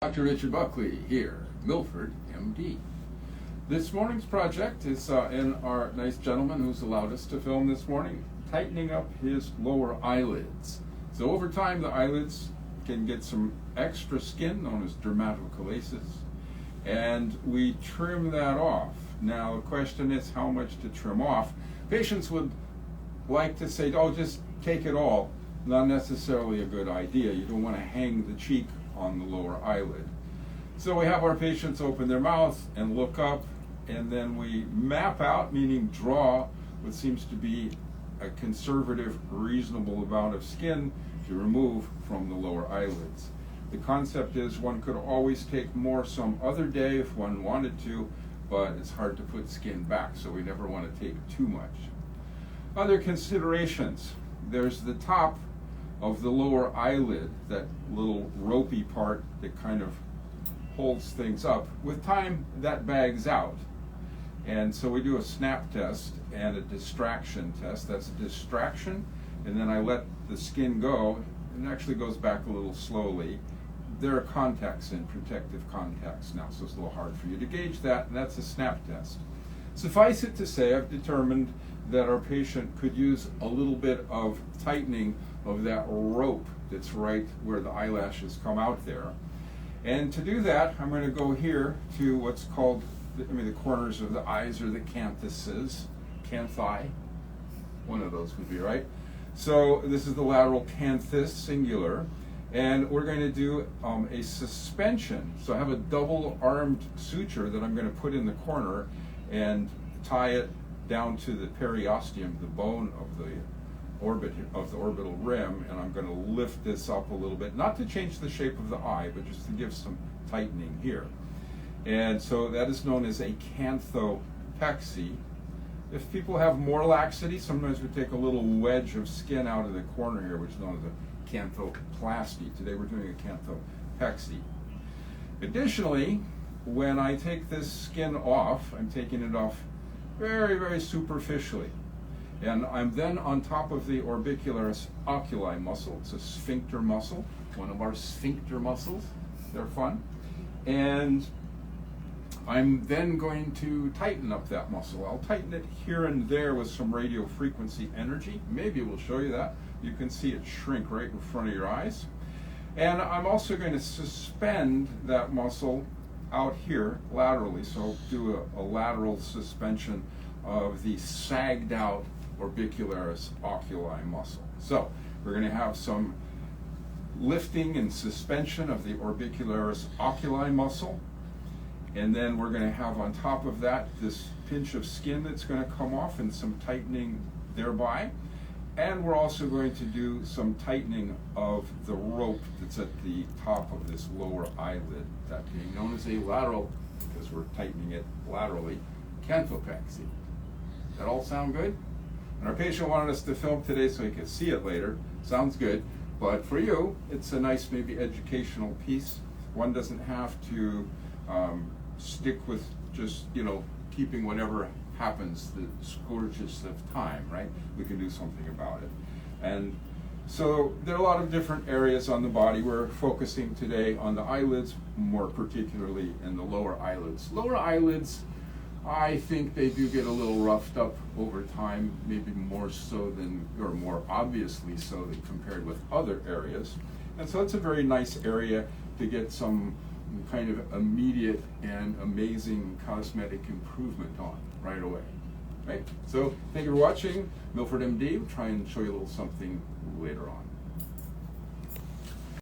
Dr. Richard Buckley here, Milford MD. This morning's project is in our nice gentleman who's allowed us to film this morning, tightening up his lower eyelids. So over time the eyelids can get some extra skin known as dermatochalasis, and we trim that off. Now the question is how much to trim off. Patients would like to say, oh, just take it all. Not necessarily a good idea. You don't want to hang the cheek on the lower eyelid. So we have our patients open their mouth and look up, and then we map out, meaning draw, what seems to be a conservative, reasonable amount of skin to remove from the lower eyelids. The concept is one could always take more some other day if one wanted to, but it's hard to put skin back, so we never want to take too much. Other considerations: there's the top of the lower eyelid, that little ropey part that kind of holds things up. With time, that bags out. And so we do a snap test and a distraction test. That's a distraction, and then I let the skin go. It actually goes back a little slowly. There are contacts in, protective contacts now, so it's a little hard for you to gauge that, and that's a snap test. Suffice it to say, I've determined that our patient could use a little bit of tightening of that rope that's right where the eyelashes come out there. And to do that, I'm going to go here to what's called, the corners of the eyes, or the canthuses, canthi, one of those would be right. So this is the lateral canthus, singular, and we're going to do a suspension. So I have a double-armed suture that I'm going to put in the corner and tie it down to the periosteum, the bone of the orbital rim, and I'm going to lift this up a little bit, not to change the shape of the eye, but just to give some tightening here. And so that is known as a canthopexy. If people have more laxity, sometimes we take a little wedge of skin out of the corner here, which is known as a canthoplasty. Today we're doing a canthopexy. Additionally, when I take this skin off, I'm taking it off very, very superficially. And I'm then on top of the orbicularis oculi muscle. It's a sphincter muscle, one of our sphincter muscles. They're fun. And I'm then going to tighten up that muscle. I'll tighten it here and there with some radio frequency energy. Maybe we'll show you that. You can see it shrink right in front of your eyes. And I'm also going to suspend that muscle out here laterally. So I'll do a lateral suspension of the sagged out orbicularis oculi muscle. So we're going to have some lifting and suspension of the orbicularis oculi muscle, and then we're going to have on top of that this pinch of skin that's going to come off and some tightening thereby. And we're also going to do some tightening of the rope that's at the top of this lower eyelid, that being known as a lateral, because we're tightening it laterally, canthopexy. That all sound good? And our patient wanted us to film today so he could see it later. Sounds good. But for you, it's a nice, maybe educational piece. One doesn't have to stick with just, keeping whatever happens, the scourges of time, right? We can do something about it. And so there are a lot of different areas on the body. We're focusing today on the eyelids, more particularly in the lower eyelids. Lower eyelids, I think they do get a little roughed up over time, maybe more so than, or more obviously so than compared with other areas. And so it's a very nice area to get some kind of immediate and amazing cosmetic improvement on right away. Right? So thank you for watching. MilfordMD. We'll try and show you a little something later on.